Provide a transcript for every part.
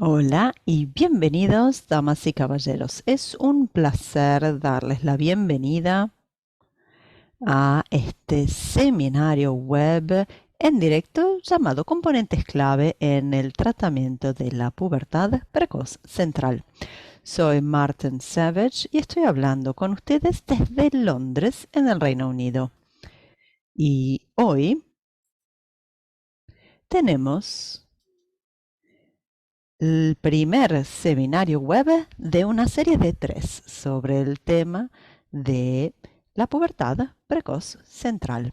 Hola y bienvenidos, damas y caballeros. Es un placer darles la bienvenida a este seminario web en directo llamado Componentes clave en el tratamiento de la pubertad precoz central. Soy Martin Savage y estoy hablando con ustedes desde Londres, en el Reino Unido. Y hoy tenemos el primer seminario web de una serie de 3 sobre el tema de la pubertad precoz central.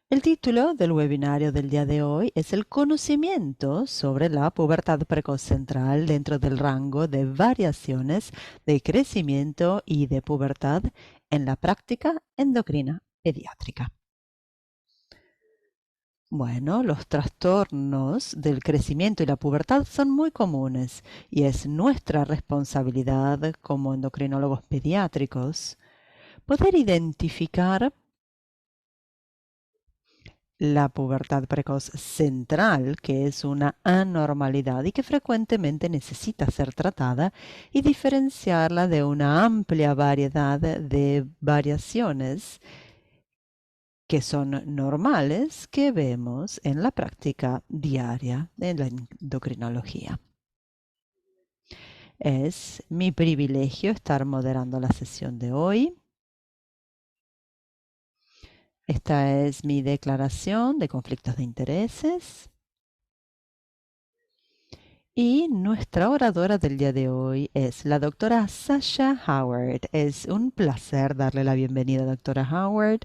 El título del webinario del día de hoy es el conocimiento sobre la pubertad precoz central dentro del rango de variaciones de crecimiento y de pubertad en la práctica endocrina pediátrica. Bueno, los trastornos del crecimiento y la pubertad son muy comunes y es nuestra responsabilidad como endocrinólogos pediátricos poder identificar la pubertad precoz central, que es una anormalidad y que frecuentemente necesita ser tratada, y diferenciarla de una amplia variedad de variaciones que son normales que vemos en la práctica diaria de la endocrinología. Es mi privilegio estar moderando la sesión de hoy. Esta es mi declaración de conflictos de intereses. Y nuestra oradora del día de hoy es la doctora Sasha Howard. Es un placer darle la bienvenida, doctora Howard.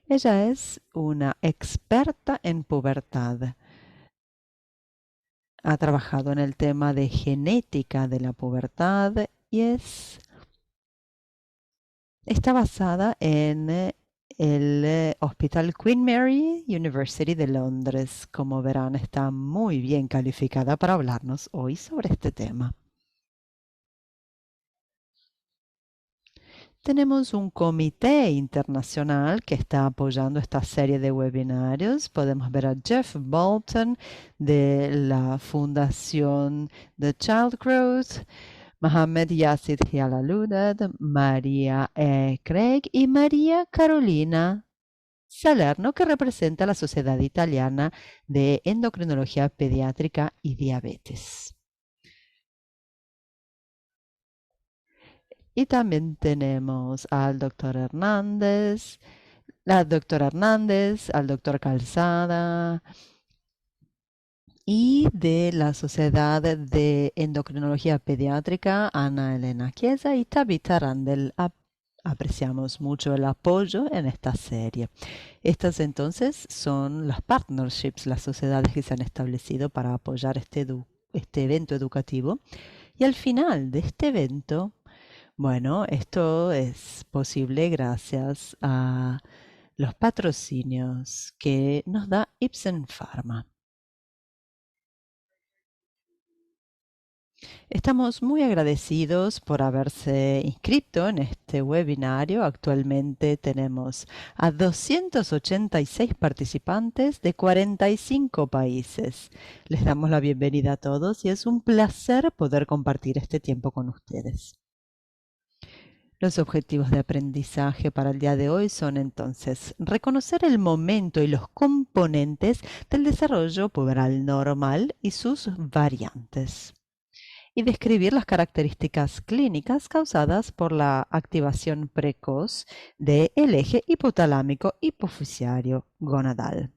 Ella es una experta en pubertad. Ha trabajado en el tema de genética de la pubertad y está basada en el Hospital Queen Mary University de Londres. Como verán, está muy bien calificada para hablarnos hoy sobre este tema. Tenemos un comité internacional que está apoyando esta serie de webinarios. Podemos ver a Jeff Bolton de la Fundación The Child Growth, Mohamed Yassid Hialaludad, María Craig y María Carolina Salerno, que representa la Sociedad Italiana de Endocrinología Pediátrica y Diabetes. Y también tenemos al doctor Hernández, la doctora Hernández, al doctor Calzada y de la Sociedad de Endocrinología Pediátrica, Ana Elena Chiesa y Tabitha Randel. Apreciamos mucho el apoyo en esta serie. Estas entonces son las partnerships, las sociedades que se han establecido para apoyar este evento educativo. Y al final de este evento, bueno, esto es posible gracias a los patrocinios que nos da Ipsen Pharma. Estamos muy agradecidos por haberse inscrito en este webinario. Actualmente tenemos a 286 participantes de 45 países. Les damos la bienvenida a todos y es un placer poder compartir este tiempo con ustedes. Los objetivos de aprendizaje para el día de hoy son entonces reconocer el momento y los componentes del desarrollo puberal normal y sus variantes, y describir las características clínicas causadas por la activación precoz del eje hipotalámico hipofisario gonadal.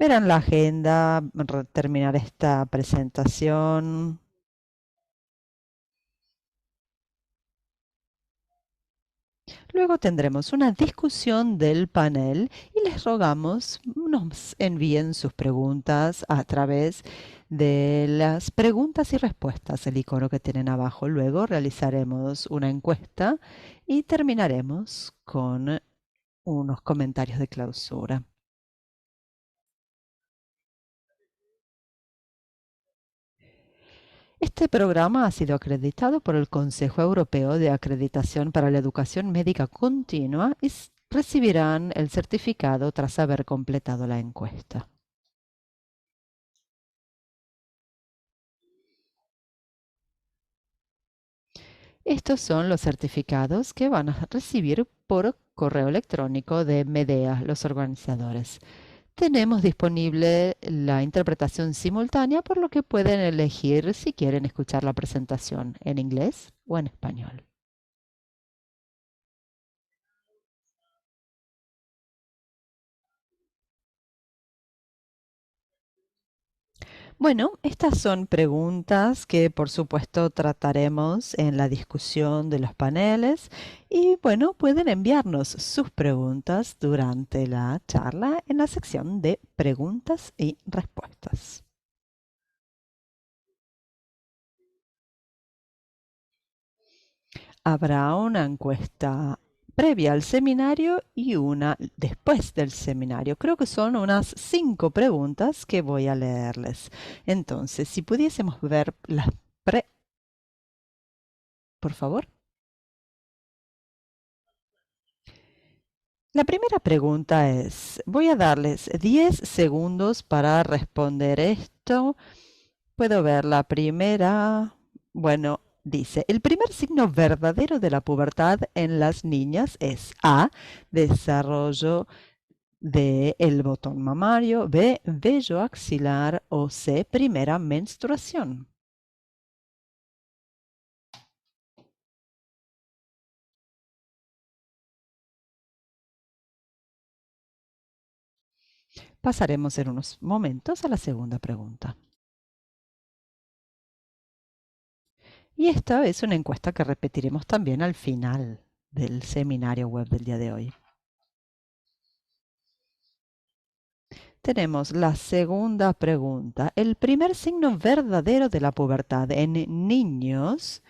Verán la agenda, terminar esta presentación. Luego tendremos una discusión del panel y les rogamos nos envíen sus preguntas a través de las preguntas y respuestas, el icono que tienen abajo. Luego realizaremos una encuesta y terminaremos con unos comentarios de clausura. Este programa ha sido acreditado por el Consejo Europeo de Acreditación para la Educación Médica Continua y recibirán el certificado tras haber completado la encuesta. Estos son los certificados que van a recibir por correo electrónico de Medea, los organizadores. Tenemos disponible la interpretación simultánea, por lo que pueden elegir si quieren escuchar la presentación en inglés o en español. Bueno, estas son preguntas que por supuesto trataremos en la discusión de los paneles y bueno, pueden enviarnos sus preguntas durante la charla en la sección de preguntas y respuestas. Habrá una encuesta previa al seminario y una después del seminario. Creo que son unas 5 preguntas que voy a leerles. Entonces, si pudiésemos ver las por favor. La primera pregunta es, voy a darles 10 segundos para responder esto. Puedo ver la primera. Bueno, dice, el primer signo verdadero de la pubertad en las niñas es A, desarrollo del botón mamario, B, vello axilar o C, primera menstruación. Pasaremos en unos momentos a la segunda pregunta. Y esta es una encuesta que repetiremos también al final del seminario web del día de hoy. Tenemos la segunda pregunta. El primer signo verdadero de la pubertad en niños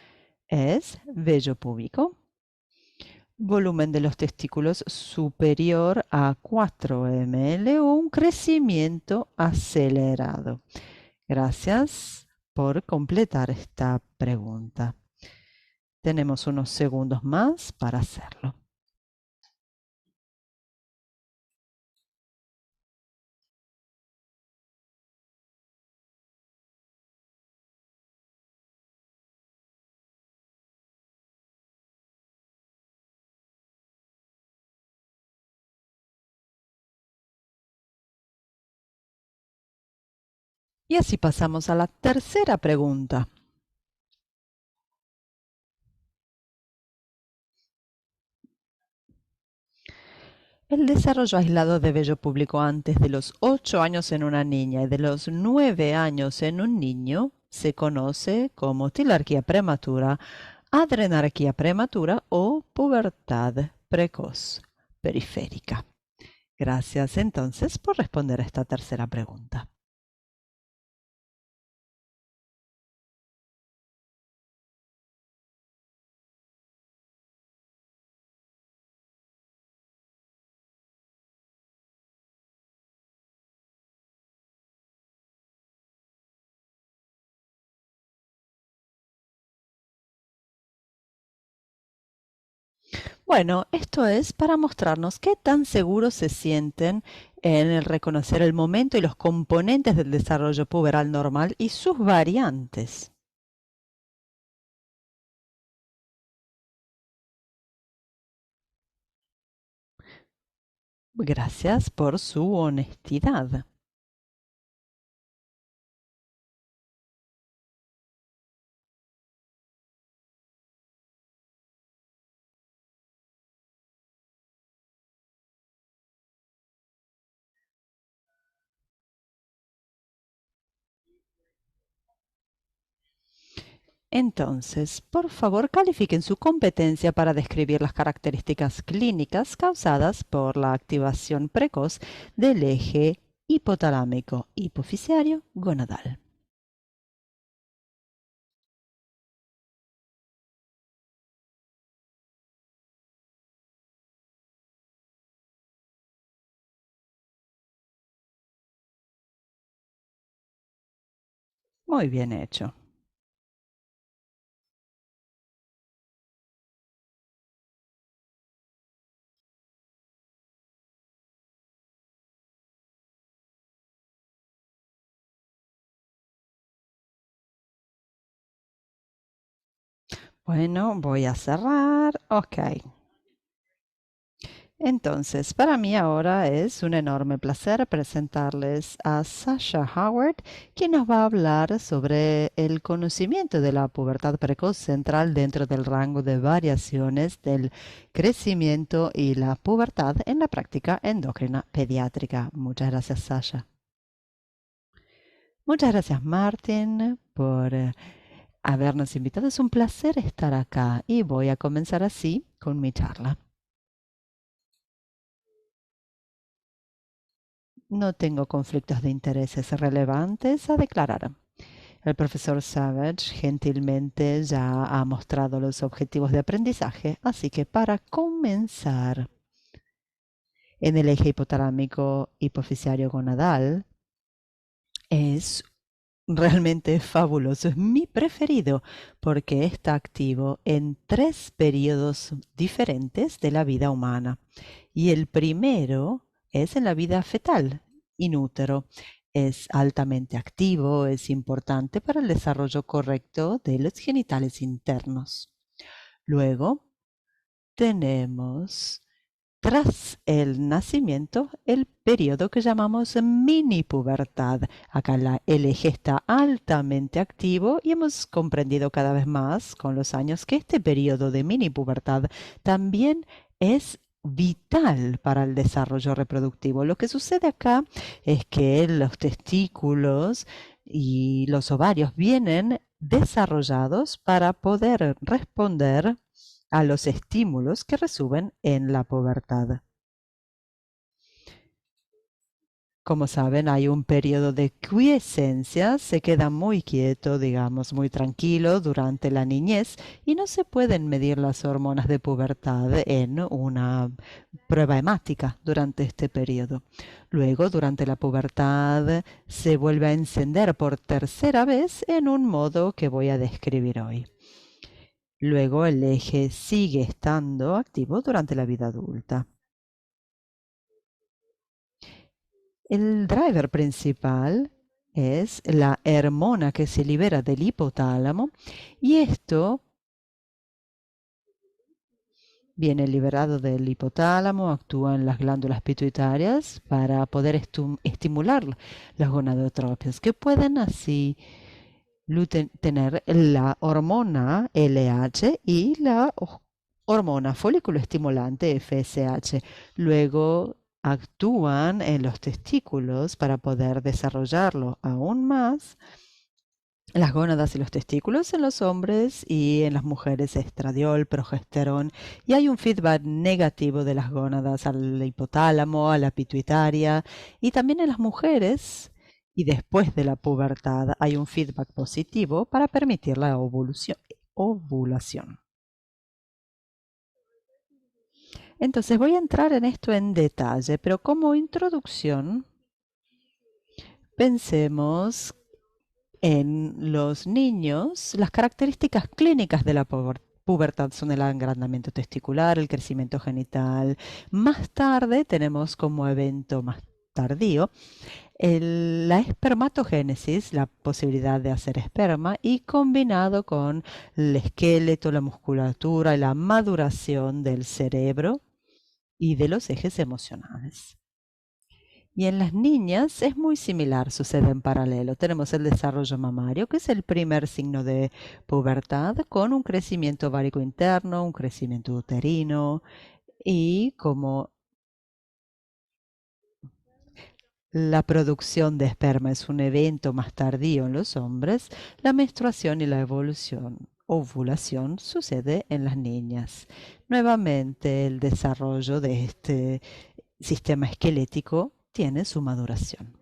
es vello púbico, volumen de los testículos superior a 4 ml o un crecimiento acelerado. Gracias por completar esta pregunta. Tenemos unos segundos más para hacerlo. Y así pasamos a la tercera pregunta. El desarrollo aislado de vello público antes de los 8 años en una niña y de los 9 años en un niño se conoce como tilarquía prematura, adrenarquía prematura o pubertad precoz periférica. Gracias entonces por responder a esta tercera pregunta. Bueno, esto es para mostrarnos qué tan seguros se sienten en el reconocer el momento y los componentes del desarrollo puberal normal y sus variantes. Gracias por su honestidad. Entonces, por favor, califiquen su competencia para describir las características clínicas causadas por la activación precoz del eje hipotalámico hipoficiario gonadal. Muy bien hecho. Bueno, voy a cerrar. Ok. Entonces, para mí ahora es un enorme placer presentarles a Sasha Howard, quien nos va a hablar sobre el conocimiento de la pubertad precoz central dentro del rango de variaciones del crecimiento y la pubertad en la práctica endocrina pediátrica. Muchas gracias, Sasha. Muchas gracias, Martin, por habernos invitado. Es un placer estar acá y voy a comenzar así con mi charla. No tengo conflictos de intereses relevantes a declarar. El profesor Savage gentilmente ya ha mostrado los objetivos de aprendizaje, así que para comenzar, en el eje hipotalámico hipofisario gonadal es realmente fabuloso, es mi preferido porque está activo en 3 periodos diferentes de la vida humana. Y el primero es en la vida fetal, in útero. Es altamente activo, es importante para el desarrollo correcto de los genitales internos. Luego tenemos, tras el nacimiento, el periodo que llamamos mini pubertad. Acá el eje está altamente activo y hemos comprendido cada vez más con los años que este periodo de mini pubertad también es vital para el desarrollo reproductivo. Lo que sucede acá es que los testículos y los ovarios vienen desarrollados para poder responder a los estímulos que resuben en la pubertad. Como saben, hay un periodo de quiescencia, se queda muy quieto, digamos, muy tranquilo durante la niñez y no se pueden medir las hormonas de pubertad en una prueba hemática durante este periodo. Luego, durante la pubertad, se vuelve a encender por tercera vez en un modo que voy a describir hoy. Luego, el eje sigue estando activo durante la vida adulta. El driver principal es la hormona que se libera del hipotálamo y esto viene liberado del hipotálamo, actúa en las glándulas pituitarias para poder estimular las gonadotropias que pueden así tener la hormona LH y la hormona folículo estimulante FSH. Luego actúan en los testículos para poder desarrollarlo aún más. Las gónadas y los testículos en los hombres y en las mujeres estradiol, progesterón, y hay un feedback negativo de las gónadas al hipotálamo, a la pituitaria, y también en las mujeres y después de la pubertad hay un feedback positivo para permitir la ovulación. Entonces voy a entrar en esto en detalle, pero como introducción, pensemos en los niños. Las características clínicas de la pubertad son el agrandamiento testicular, el crecimiento genital. Más tarde tenemos como evento más tardío la espermatogénesis, la posibilidad de hacer esperma, y combinado con el esqueleto, la musculatura y la maduración del cerebro y de los ejes emocionales. Y en las niñas es muy similar, sucede en paralelo. Tenemos el desarrollo mamario, que es el primer signo de pubertad, con un crecimiento ovárico interno, un crecimiento uterino, y como la producción de esperma es un evento más tardío en los hombres, la menstruación y la ovulación sucede en las niñas. Nuevamente, el desarrollo de este sistema esquelético tiene su maduración.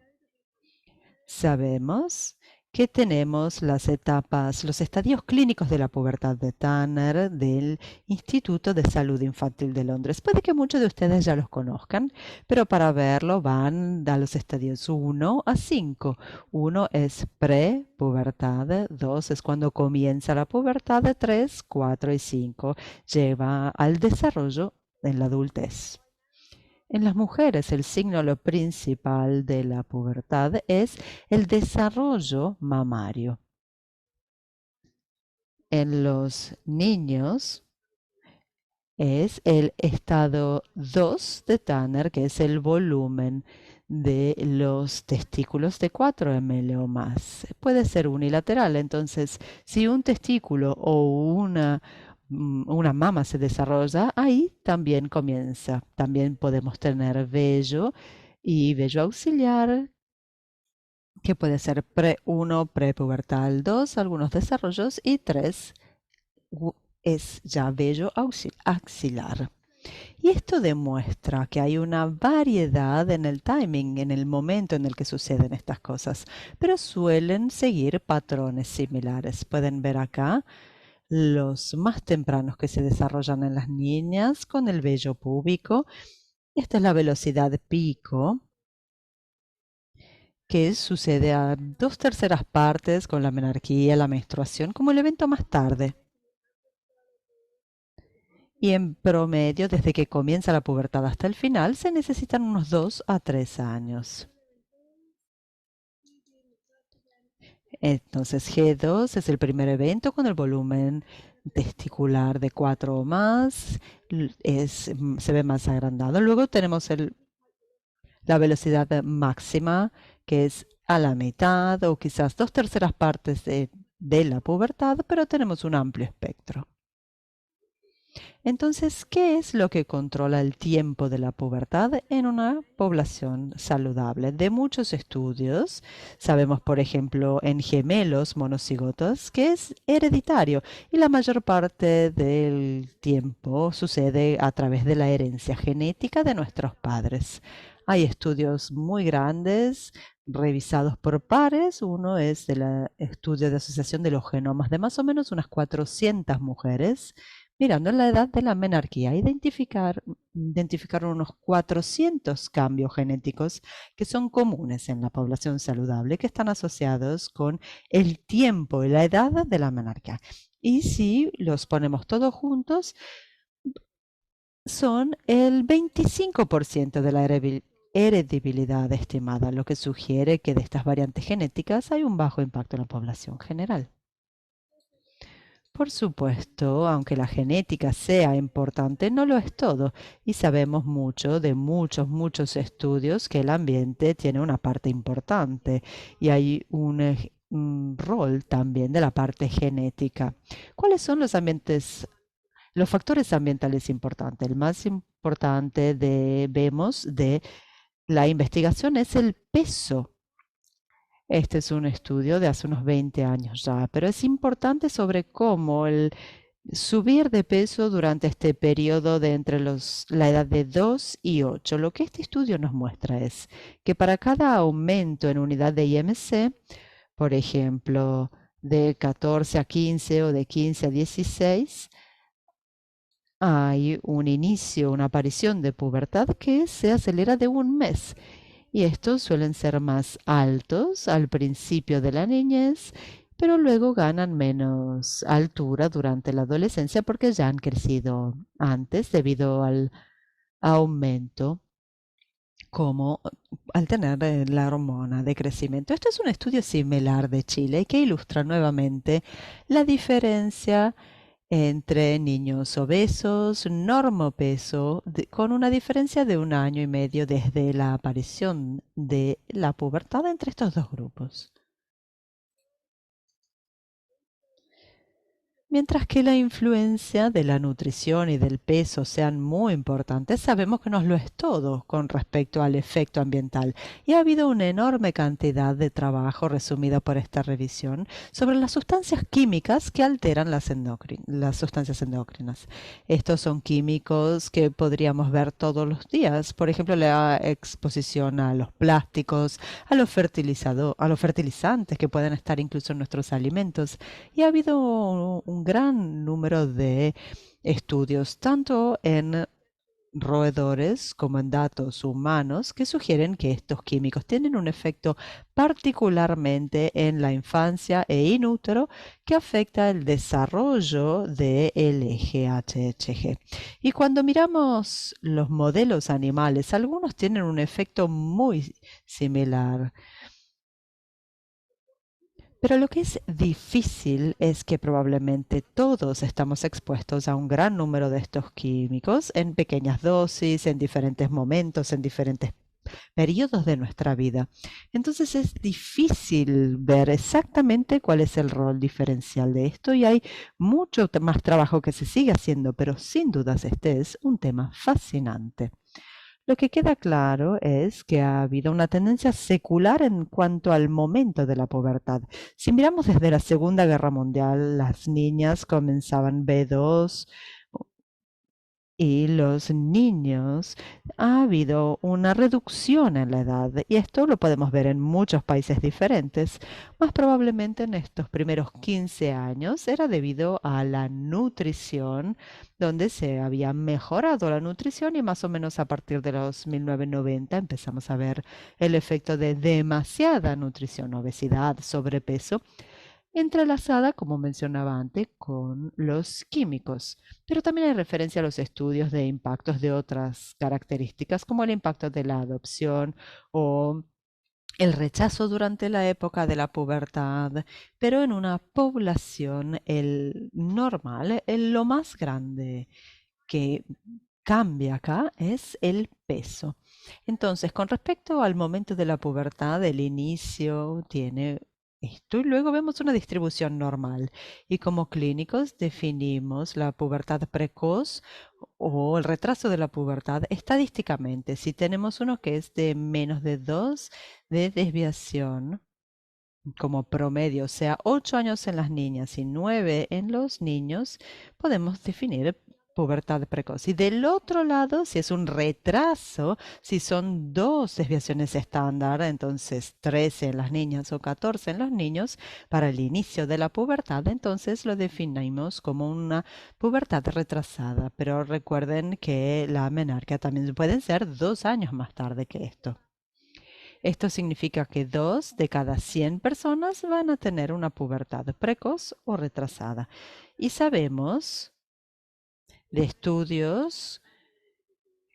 Sabemos que tenemos las etapas, los estadios clínicos de la pubertad de Tanner del Instituto de Salud Infantil de Londres. Puede que muchos de ustedes ya los conozcan, pero para verlo van a los estadios 1 a 5. 1 es pre-pubertad, 2 es cuando comienza la pubertad, 3, 4 y 5 lleva al desarrollo en la adultez. En las mujeres, el signo principal de la pubertad es el desarrollo mamario. en los niños es el estado 2 de Tanner, que es el volumen de los testículos de 4 ml o más. Puede ser unilateral, entonces si un testículo o una mama se desarrolla, ahí también comienza. También podemos tener vello y vello auxiliar, que puede ser pre-1, prepubertal 2, algunos desarrollos, y 3 es ya vello axilar. Y esto demuestra que hay una variedad en el timing, en el momento en el que suceden estas cosas, pero suelen seguir patrones similares. Pueden ver acá los más tempranos que se desarrollan en las niñas con el vello púbico. Esta es la velocidad pico, que sucede a 2/3 con la menarquía, la menstruación, como el evento más tarde. Y en promedio, desde que comienza la pubertad hasta el final, se necesitan unos 2 a 3 años. Entonces, G2 es el primer evento con el volumen testicular de 4 o más, se ve más agrandado. Luego tenemos la velocidad máxima, que es a la mitad o quizás 2/3 de la pubertad, pero tenemos un amplio espectro. Entonces, ¿qué es lo que controla el tiempo de la pubertad en una población saludable? De muchos estudios, sabemos, por ejemplo, en gemelos monocigotos, que es hereditario y la mayor parte del tiempo sucede a través de la herencia genética de nuestros padres. Hay estudios muy grandes revisados por pares. Uno es del estudio de asociación de los genomas de más o menos unas 400 mujeres mirando la edad de la menarquía. Identificaron unos 400 cambios genéticos que son comunes en la población saludable, que están asociados con el tiempo y la edad de la menarquía. Y si los ponemos todos juntos, son el 25% de la heredibilidad estimada, lo que sugiere que de estas variantes genéticas hay un bajo impacto en la población general. Por supuesto, aunque la genética sea importante, no lo es todo. Y sabemos mucho de muchos estudios que el ambiente tiene una parte importante y hay un rol también de la parte genética. ¿Cuáles son los factores ambientales importantes? El más importante vemos de la investigación es el peso. Este es un estudio de hace unos 20 años ya, pero es importante sobre cómo el subir de peso durante este periodo de entre la edad de 2 y 8. Lo que este estudio nos muestra es que para cada aumento en unidad de IMC, por ejemplo, de 14 a 15 o de 15 a 16, hay un inicio, una aparición de pubertad que se acelera de un mes. Y estos suelen ser más altos al principio de la niñez, pero luego ganan menos altura durante la adolescencia porque ya han crecido antes debido al aumento como al tener la hormona de crecimiento. Este es un estudio similar de Chile que ilustra nuevamente la diferencia entre niños obesos, normopeso, con una diferencia de 1 año y medio desde la aparición de la pubertad entre estos dos grupos. Mientras que la influencia de la nutrición y del peso sean muy importantes, sabemos que no lo es todo con respecto al efecto ambiental. Y ha habido una enorme cantidad de trabajo resumido por esta revisión sobre las sustancias químicas que alteran las sustancias endocrinas. Estos son químicos que podríamos ver todos los días. Por ejemplo, la exposición a los plásticos, a los fertilizantes que pueden estar incluso en nuestros alimentos. Y ha habido un gran número de estudios, tanto en roedores como en datos humanos, que sugieren que estos químicos tienen un efecto particularmente en la infancia e in útero que afecta el desarrollo del GHG. Y cuando miramos los modelos animales, algunos tienen un efecto muy similar. Pero lo que es difícil es que probablemente todos estamos expuestos a un gran número de estos químicos en pequeñas dosis, en diferentes momentos, en diferentes periodos de nuestra vida. Entonces es difícil ver exactamente cuál es el rol diferencial de esto y hay mucho más trabajo que se sigue haciendo, pero sin dudas este es un tema fascinante. Lo que queda claro es que ha habido una tendencia secular en cuanto al momento de la pubertad. Si miramos desde la Segunda Guerra Mundial, las niñas comenzaban B2 y los niños, ha habido una reducción en la edad y esto lo podemos ver en muchos países diferentes. Más probablemente en estos primeros 15 años era debido a la nutrición, donde se había mejorado la nutrición y más o menos a partir de los 1990 empezamos a ver el efecto de demasiada nutrición, obesidad, sobrepeso entrelazada, como mencionaba antes, con los químicos. Pero también hay referencia a los estudios de impactos de otras características, como el impacto de la adopción o el rechazo durante la época de la pubertad, pero en una población el normal, lo más grande que cambia acá es el peso. Entonces, con respecto al momento de la pubertad, el inicio tiene esto y luego vemos una distribución normal. Y como clínicos definimos la pubertad precoz o el retraso de la pubertad estadísticamente. Si tenemos uno que es de menos de 2 de desviación como promedio, o sea, 8 años en las niñas y 9 en los niños, podemos definir pubertad precoz. Y del otro lado, si es un retraso, si son dos desviaciones estándar, entonces 13 en las niñas o 14 en los niños, para el inicio de la pubertad, entonces lo definimos como una pubertad retrasada. Pero recuerden que la menarquia también pueden ser 2 años más tarde que esto. Esto significa que 2 de cada 100 personas van a tener una pubertad precoz o retrasada. Y sabemos de estudios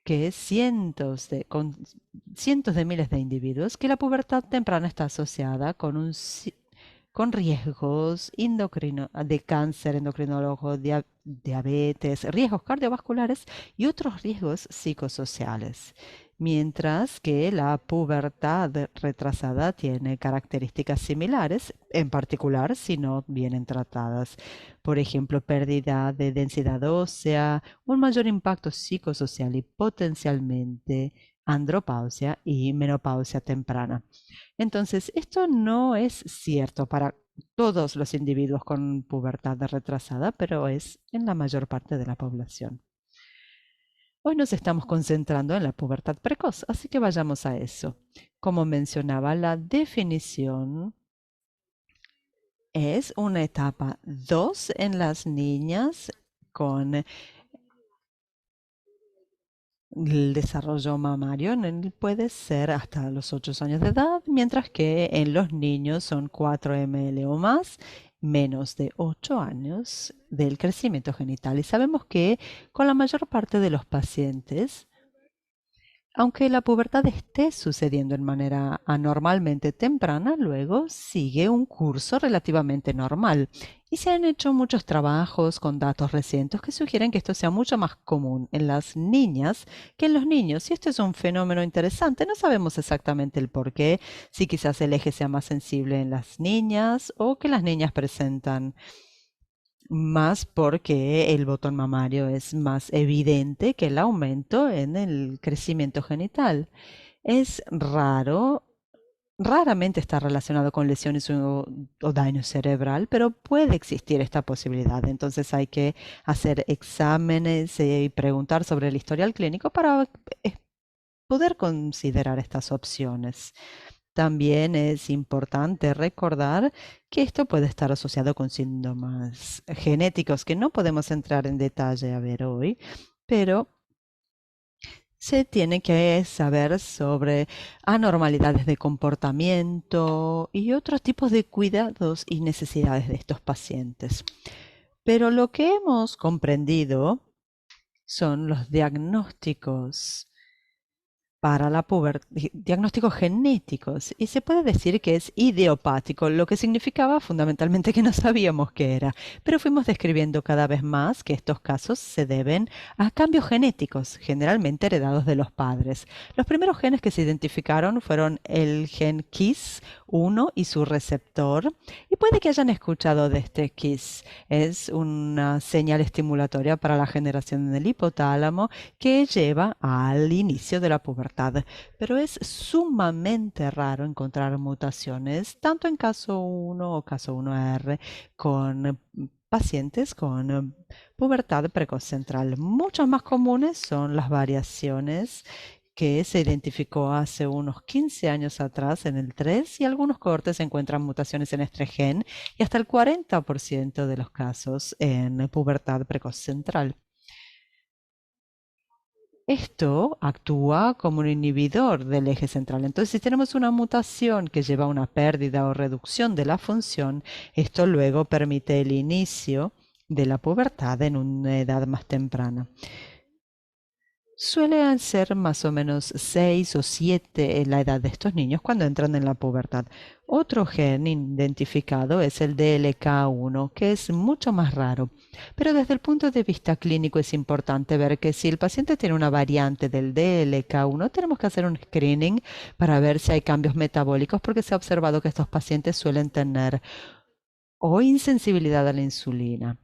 que con cientos de miles de individuos que la pubertad temprana está asociada con riesgos de cáncer endocrinológico, diabetes, riesgos cardiovasculares y otros riesgos psicosociales. Mientras que la pubertad retrasada tiene características similares, en particular si no vienen tratadas. Por ejemplo, pérdida de densidad ósea, un mayor impacto psicosocial y potencialmente andropausia y menopausia temprana. Entonces, esto no es cierto para todos los individuos con pubertad retrasada, pero es en la mayor parte de la población. Hoy nos estamos concentrando en la pubertad precoz, así que vayamos a eso. Como mencionaba, la definición es una etapa 2 en las niñas con el desarrollo mamario en él puede ser hasta los 8 años de edad, mientras que en los niños son 4 ml o más, menos de 8 años del crecimiento genital. Y sabemos que con la mayor parte de los pacientes, aunque la pubertad esté sucediendo en manera anormalmente temprana, luego sigue un curso relativamente normal. Y se han hecho muchos trabajos con datos recientes que sugieren que esto sea mucho más común en las niñas que en los niños. Y esto es un fenómeno interesante. No sabemos exactamente el por qué, si quizás el eje sea más sensible en las niñas o que las niñas presentan más porque el botón mamario es más evidente que el aumento en el crecimiento genital. Es raro, raramente está relacionado con lesiones o daño cerebral, pero puede existir esta posibilidad. Entonces hay que hacer exámenes y preguntar sobre el historial clínico para poder considerar estas opciones. También es importante recordar que esto puede estar asociado con síntomas genéticos que no podemos entrar en detalle a ver hoy, pero se tiene que saber sobre anormalidades de comportamiento y otros tipos de cuidados y necesidades de estos pacientes. Pero lo que hemos comprendido son los diagnósticos para la diagnósticos genéticos y se puede decir que es idiopático, lo que significaba fundamentalmente que no sabíamos qué era, pero fuimos describiendo cada vez más que estos casos se deben a cambios genéticos, generalmente heredados de los padres. Los primeros genes que se identificaron fueron el gen KIS1 y su receptor, y puede que hayan escuchado de este KIS. Es una señal estimulatoria para la generación del hipotálamo que lleva al inicio de la pubertad. Pero es sumamente raro encontrar mutaciones, tanto en caso 1 o caso 1R, con pacientes con pubertad precoz central. Muchas más comunes son las variaciones que se identificó hace unos 15 años atrás en el 3 y algunos cohortes encuentran mutaciones en este gen y hasta el 40% de los casos en pubertad precoz central. Esto actúa como un inhibidor del eje central. Entonces, si tenemos una mutación que lleva a una pérdida o reducción de la función, esto luego permite el inicio de la pubertad en una edad más temprana. Suelen ser más o menos 6 o 7 en la edad de estos niños cuando entran en la pubertad. Otro gen identificado es el DLK1, que es mucho más raro. Pero desde el punto de vista clínico es importante ver que si el paciente tiene una variante del DLK1, tenemos que hacer un screening para ver si hay cambios metabólicos, porque se ha observado que estos pacientes suelen tener o insensibilidad a la insulina.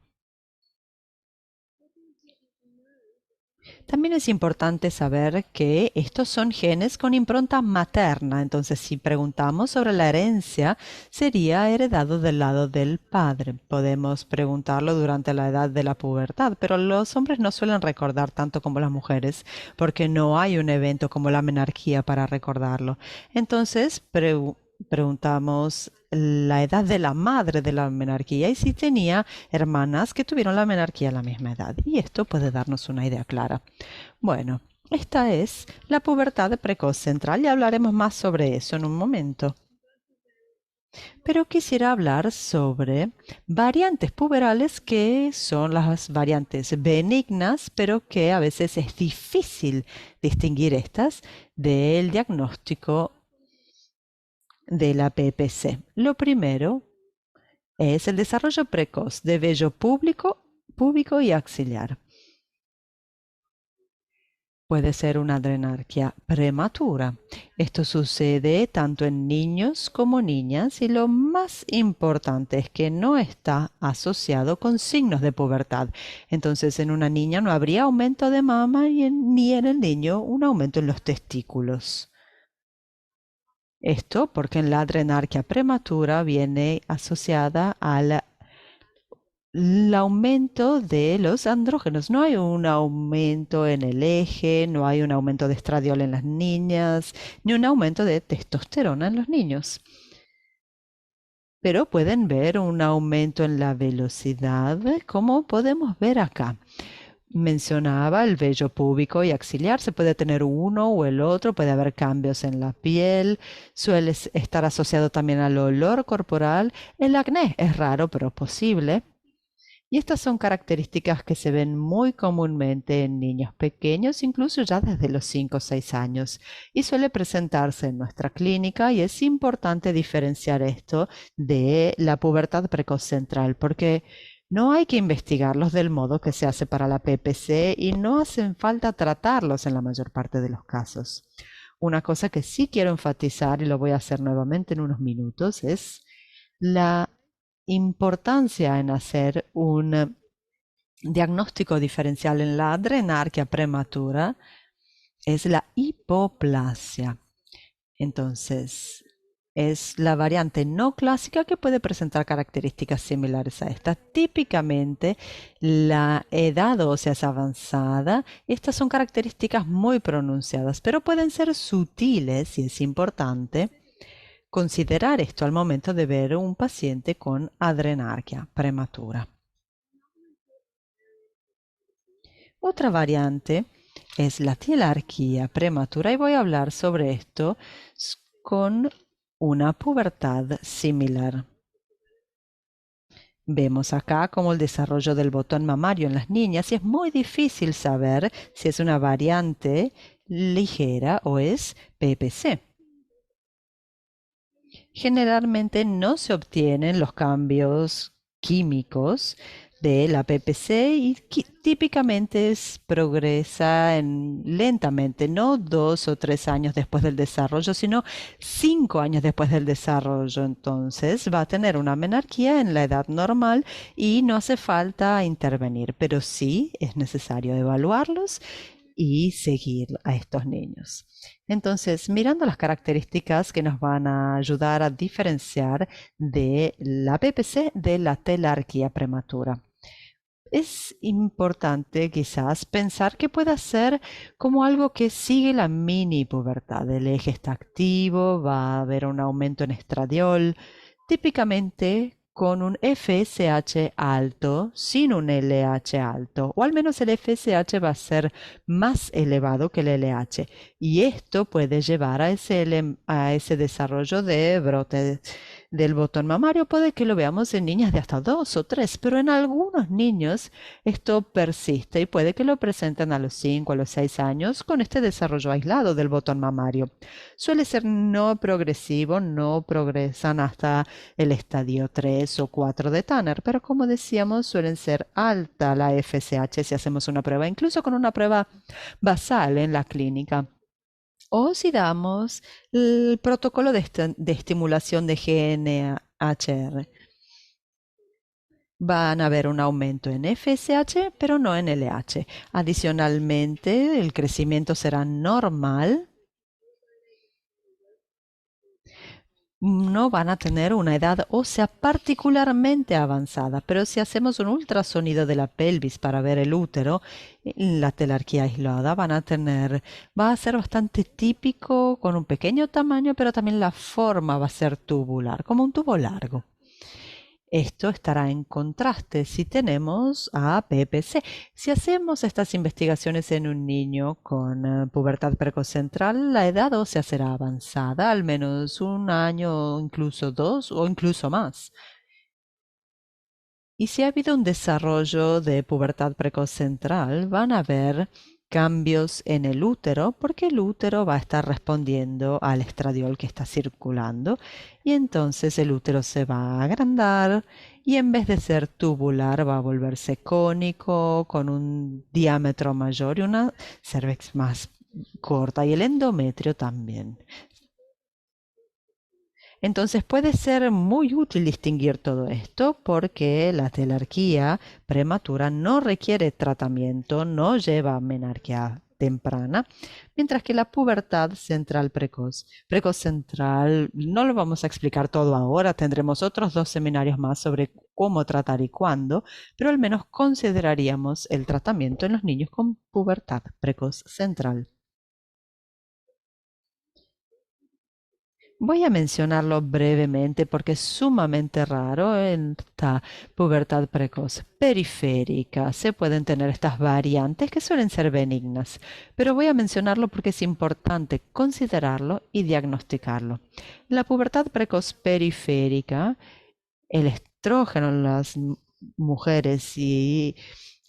También es importante saber que estos son genes con impronta materna, entonces si preguntamos sobre la herencia, sería heredado del lado del padre. Podemos preguntarlo durante la edad de la pubertad, pero los hombres no suelen recordar tanto como las mujeres, porque no hay un evento como la menarquía para recordarlo. Entonces, preguntamos la edad de la madre de la menarquía y si tenía hermanas que tuvieron la menarquía a la misma edad. Y esto puede darnos una idea clara. Bueno, esta es la pubertad precoz central y hablaremos más sobre eso en un momento. Pero quisiera hablar sobre variantes puberales que son las variantes benignas, pero que a veces es difícil distinguir estas del diagnóstico de la PPC. Lo primero es el desarrollo precoz de vello púbico y axilar. Puede ser una adrenarquia prematura. Esto sucede tanto en niños como niñas y lo más importante es que no está asociado con signos de pubertad. Entonces en una niña no habría aumento de mama ni en el niño un aumento en los testículos. Esto porque en la adrenarquia prematura viene asociada al aumento de los andrógenos. No hay un aumento en el eje, no hay un aumento de estradiol en las niñas, ni un aumento de testosterona en los niños. Pero pueden ver un aumento en la velocidad, como podemos ver acá. Mencionaba el vello púbico y axilar, se puede tener uno o el otro, puede haber cambios en la piel, suele estar asociado también al olor corporal. El acné es raro, pero posible. Y estas son características que se ven muy comúnmente en niños pequeños, incluso ya desde los 5 o 6 años, y suele presentarse en nuestra clínica y es importante diferenciar esto de la pubertad precoz central, porque no hay que investigarlos del modo que se hace para la PPC y no hacen falta tratarlos en la mayor parte de los casos. Una cosa que sí quiero enfatizar, y lo voy a hacer nuevamente en unos minutos, es la importancia en hacer un diagnóstico diferencial en la adrenarquia prematura es la hipoplasia. Entonces, es la variante no clásica que puede presentar características similares a esta. Típicamente, la edad ósea es avanzada. Estas son características muy pronunciadas, pero pueden ser sutiles y es importante considerar esto al momento de ver un paciente con adrenarquia prematura. Otra variante es la telarquía prematura y voy a hablar sobre esto con una pubertad similar. Vemos acá como el desarrollo del botón mamario en las niñas y es muy difícil saber si es una variante ligera o es PPC. Generalmente no se obtienen los cambios químicos de la PPC y típicamente progresa lentamente, no 2 o 3 años después del desarrollo, sino 5 años después del desarrollo. Entonces va a tener una menarquía en la edad normal y no hace falta intervenir, pero sí es necesario evaluarlos y seguir a estos niños. Entonces, mirando las características que nos van a ayudar a diferenciar de la PPC de la telarquía prematura. Es importante quizás pensar que pueda ser como algo que sigue la mini pubertad. El eje está activo, va a haber un aumento en estradiol, típicamente con un FSH alto, sin un LH alto, o al menos el FSH va a ser más elevado que el LH. Y esto puede llevar a ese desarrollo de brote del botón mamario. Puede que lo veamos en niñas de hasta 2 o 3, pero en algunos niños esto persiste y puede que lo presenten a los 5 o a los 6 años con este desarrollo aislado del botón mamario. Suele ser no progresivo, no progresan hasta el estadio 3 o 4 de Tanner, pero como decíamos, suelen ser alta la FSH si hacemos una prueba, incluso con una prueba basal en la clínica. O si damos el protocolo de estimulación de GNHR. Van a haber un aumento en FSH, pero no en LH. Adicionalmente, el crecimiento será normal. No van a tener una edad ósea particularmente avanzada, pero si hacemos un ultrasonido de la pelvis para ver el útero, la telarquía aislada va a ser bastante típico, con un pequeño tamaño, pero también la forma va a ser tubular, como un tubo largo. Esto estará en contraste si tenemos a PPC. Si hacemos estas investigaciones en un niño con pubertad precoz central, la edad ósea será avanzada, al menos 1 año, incluso 2 o incluso más. Y si ha habido un desarrollo de pubertad precoz central, van a haber cambios en el útero, porque el útero va a estar respondiendo al estradiol que está circulando, y entonces el útero se va a agrandar y en vez de ser tubular va a volverse cónico con un diámetro mayor y una cervix más corta, y el endometrio también. Entonces puede ser muy útil distinguir todo esto porque la telarquía prematura no requiere tratamiento, no lleva menarquía temprana, mientras que la pubertad central precoz central, no lo vamos a explicar todo ahora, tendremos otros 2 seminarios más sobre cómo tratar y cuándo, pero al menos consideraríamos el tratamiento en los niños con pubertad precoz central. Voy a mencionarlo brevemente porque es sumamente raro en esta pubertad precoz periférica. Se pueden tener estas variantes que suelen ser benignas, pero voy a mencionarlo porque es importante considerarlo y diagnosticarlo. La pubertad precoz periférica, el estrógeno en las mujeres y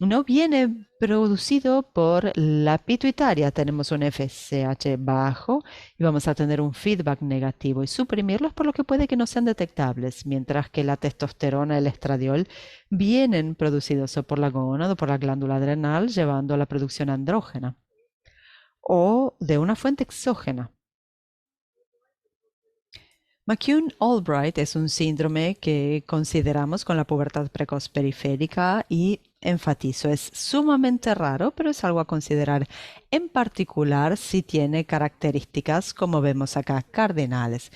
no viene producido por la pituitaria. Tenemos un FSH bajo y vamos a tener un feedback negativo y suprimirlos, por lo que puede que no sean detectables, mientras que la testosterona y el estradiol vienen producidos o por la gónada o por la glándula adrenal, llevando a la producción andrógena o de una fuente exógena. McCune-Albright es un síndrome que consideramos con la pubertad precoz periférica y enfatizo, es sumamente raro, pero es algo a considerar, en particular si tiene características como vemos acá, cardinales,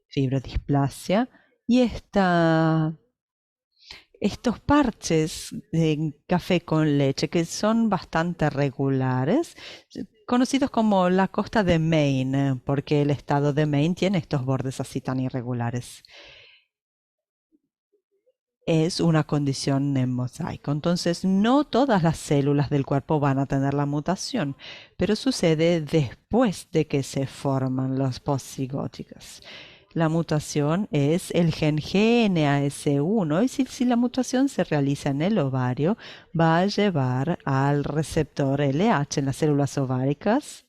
fibrodisplasia y estos parches de café con leche que son bastante regulares, conocidos como la costa de Maine, porque el estado de Maine tiene estos bordes así tan irregulares. Es una condición en mosaico. Entonces, no todas las células del cuerpo van a tener la mutación, pero sucede después de que se forman los postcigóticos. La mutación es el gen GNAS1 y si la mutación se realiza en el ovario, va a llevar al receptor LH en las células ováricas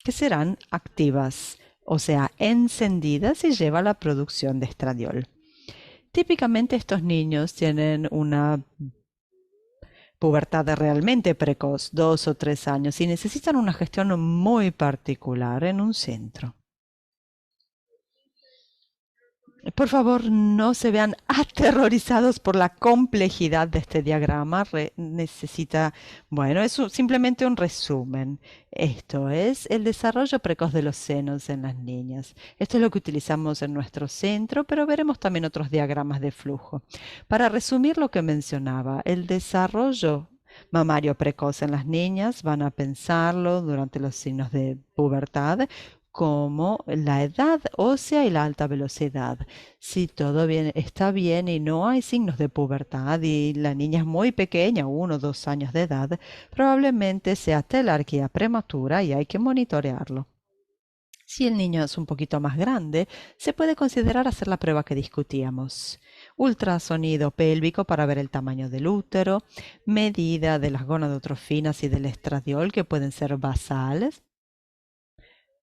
que serán activas, o sea, encendidas y lleva a la producción de estradiol. Típicamente estos niños tienen una pubertad realmente precoz, 2 o 3 años, y necesitan una gestión muy particular en un centro. Por favor, no se vean aterrorizados por la complejidad de este diagrama. Bueno, es simplemente un resumen. Esto es el desarrollo precoz de los senos en las niñas. Esto es lo que utilizamos en nuestro centro, pero veremos también otros diagramas de flujo. Para resumir lo que mencionaba, el desarrollo mamario precoz en las niñas, van a pensarlo durante los signos de pubertad, como la edad ósea y la alta velocidad. Si todo bien, está bien y no hay signos de pubertad y la niña es muy pequeña, 1 o 2 años de edad, probablemente sea telarquía prematura y hay que monitorearlo. Si el niño es un poquito más grande, se puede considerar hacer la prueba que discutíamos. Ultrasonido pélvico para ver el tamaño del útero, medida de las gonadotrofinas y del estradiol que pueden ser basales,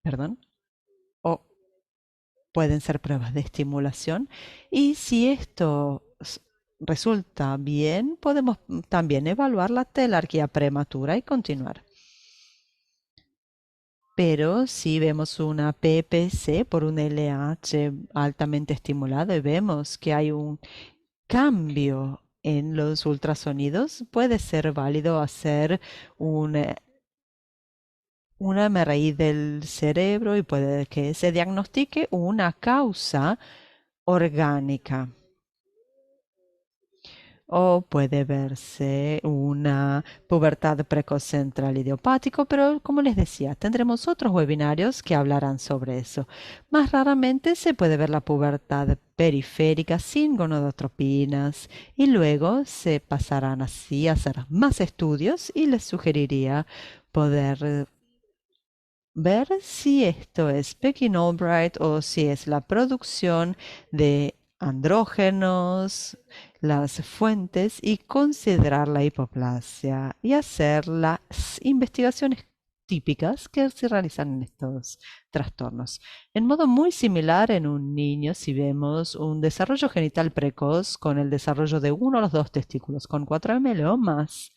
perdón, o pueden ser pruebas de estimulación. Y si esto resulta bien, podemos también evaluar la telarquía prematura y continuar. Pero si vemos una PPC por un LH altamente estimulado y vemos que hay un cambio en los ultrasonidos, puede ser válido hacer un, una MRI del cerebro y puede que se diagnostique una causa orgánica. O puede verse una pubertad precoz central idiopático, pero como les decía, tendremos otros webinarios que hablarán sobre eso. Más raramente se puede ver la pubertad periférica sin gonadotropinas y luego se pasarán así a hacer más estudios y les sugeriría poder ver si esto es Pekin Albright o si es la producción de andrógenos, las fuentes y considerar la hipoplasia y hacer las investigaciones típicas que se realizan en estos trastornos. En modo muy similar en un niño, si vemos un desarrollo genital precoz con el desarrollo de uno o los dos testículos con 4 ml o más,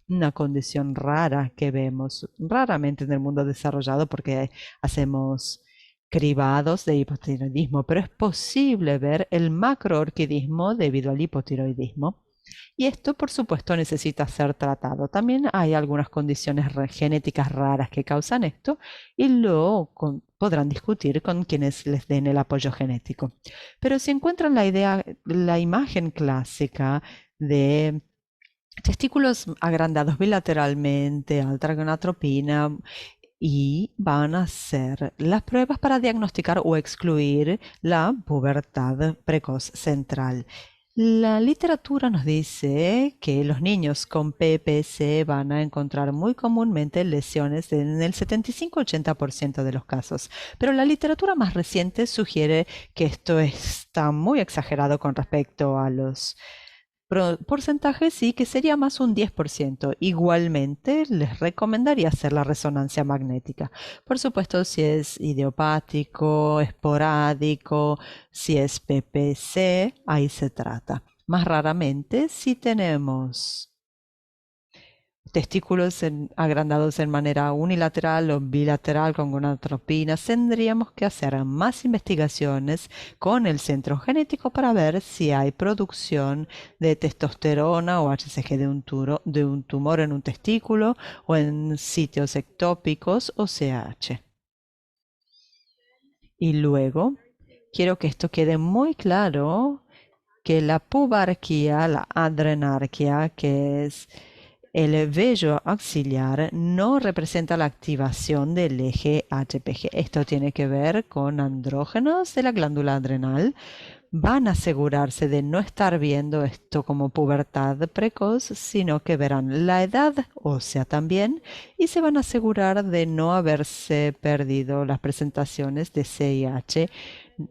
una condición rara que vemos raramente en el mundo desarrollado porque hacemos cribados de hipotiroidismo, pero es posible ver el macroorquidismo debido al hipotiroidismo. Y esto, por supuesto, necesita ser tratado. También hay algunas condiciones genéticas raras que causan esto y lo podrán discutir con quienes les den el apoyo genético. Pero si encuentran la imagen clásica de testículos agrandados bilateralmente, alta gonadotropina, y van a hacer las pruebas para diagnosticar o excluir la pubertad precoz central. La literatura nos dice que los niños con PPC van a encontrar muy comúnmente lesiones en el 75-80% de los casos, pero la literatura más reciente sugiere que esto está muy exagerado con respecto a los porcentaje sí, que sería más un 10%. Igualmente, les recomendaría hacer la resonancia magnética. Por supuesto, si es idiopático, esporádico, si es PPC, ahí se trata. Más raramente, si tenemos testículos agrandados en manera unilateral o bilateral con gonadotropinas, tendríamos que hacer más investigaciones con el centro genético para ver si hay producción de testosterona o HCG de un tumor en un testículo o en sitios ectópicos o CAH. Y luego, quiero que esto quede muy claro, que la pubarquía, la adrenarquia, que es el vello auxiliar, no representa la activación del eje HPG. Esto tiene que ver con andrógenos de la glándula adrenal, van a asegurarse de no estar viendo esto como pubertad precoz, sino que verán la edad ósea también y se van a asegurar de no haberse perdido las presentaciones de CIH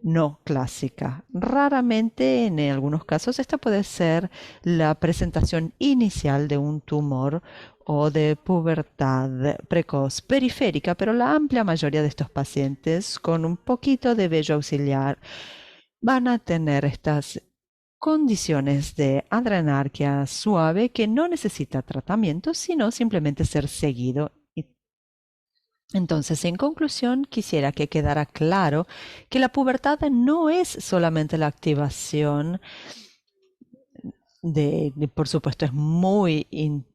no clásica. Raramente, en algunos casos, esta puede ser la presentación inicial de un tumor o de pubertad precoz periférica, pero la amplia mayoría de estos pacientes con un poquito de vello auxiliar van a tener estas condiciones de adrenarquia suave que no necesita tratamiento, sino simplemente ser seguido. Entonces, en conclusión, quisiera que quedara claro que la pubertad no es solamente la activación por supuesto, es muy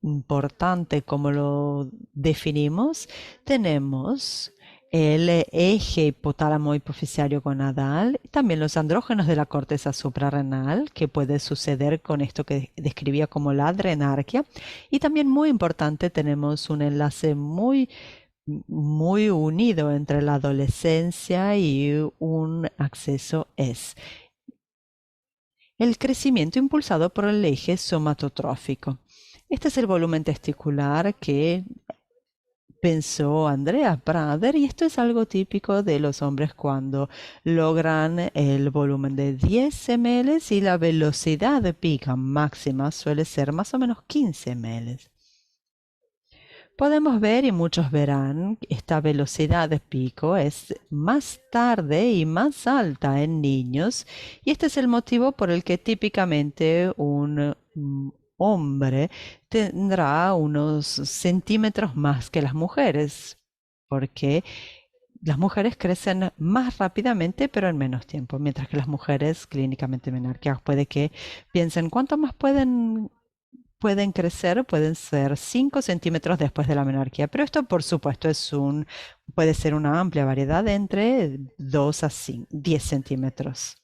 importante como lo definimos. Tenemos el eje hipotálamo hipofisario gonadal, también los andrógenos de la corteza suprarrenal, que puede suceder con esto que describía como la adrenarquia. Y también muy importante, tenemos un enlace muy unido entre la adolescencia y un acceso es el crecimiento impulsado por el eje somatotrófico. Este es el volumen testicular que pensó Andrea Prader y esto es algo típico de los hombres cuando logran el volumen de 10 ml y la velocidad de pica máxima suele ser más o menos 15 ml. Podemos ver y muchos verán, esta velocidad de pico es más tarde y más alta en niños y este es el motivo por el que típicamente un hombre tendrá unos centímetros más que las mujeres, porque las mujeres crecen más rápidamente pero en menos tiempo, mientras que las mujeres clínicamente menarqueadas puede que piensen cuánto más pueden crecer, pueden ser 5 centímetros después de la menarquía, pero esto por supuesto puede ser una amplia variedad entre 2 a 10 centímetros.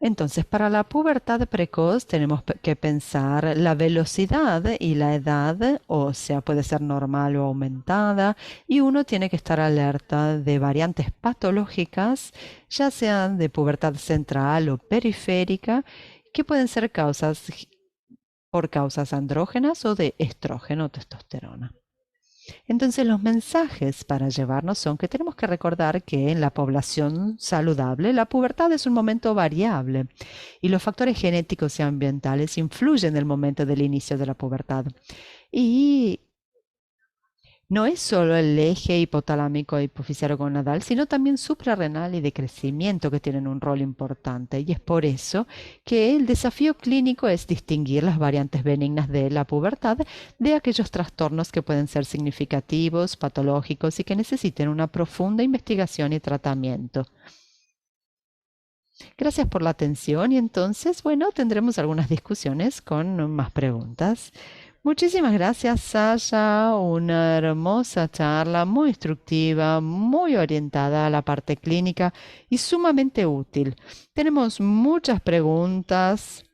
Entonces, para la pubertad precoz tenemos que pensar la velocidad y la edad, o sea, puede ser normal o aumentada, y uno tiene que estar alerta de variantes patológicas, ya sean de pubertad central o periférica, que pueden ser por causas andrógenas o de estrógeno o testosterona. Entonces los mensajes para llevarnos son que tenemos que recordar que en la población saludable la pubertad es un momento variable y los factores genéticos y ambientales influyen en el momento del inicio de la pubertad. Y no es solo el eje hipotalámico hipofisario gonadal, sino también suprarrenal y de crecimiento que tienen un rol importante. Y es por eso que el desafío clínico es distinguir las variantes benignas de la pubertad de aquellos trastornos que pueden ser significativos, patológicos y que necesiten una profunda investigación y tratamiento. Gracias por la atención y entonces, bueno, tendremos algunas discusiones con más preguntas. Muchísimas gracias, Sasha. Una hermosa charla, muy instructiva, muy orientada a la parte clínica y sumamente útil. Tenemos muchas preguntas.